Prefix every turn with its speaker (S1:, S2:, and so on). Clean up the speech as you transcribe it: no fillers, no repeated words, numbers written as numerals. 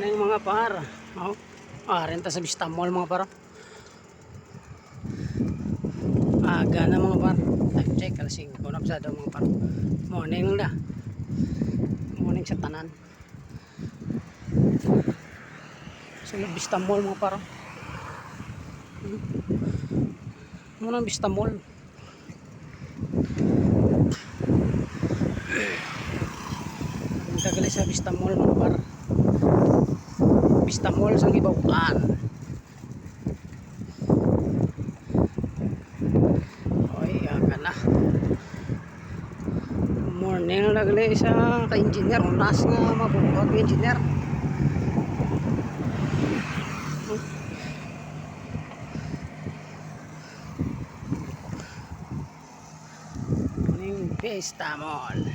S1: Morning mga par. Oh, renta sa Vista Mall mga par. Aga na mga par. Time check alas 5 na pasado mga par. Morning lang na. Morning sa tanan. Sa Vista Mall mga par. Muna Vista Mall. Tagali sa Vista Mall mga par. Vista Mall sa Gibawaan. Oy, aga na. Morning lagi sa ka-engineer. Unas nga mabuhat ka engineer. Morning Vista Mall.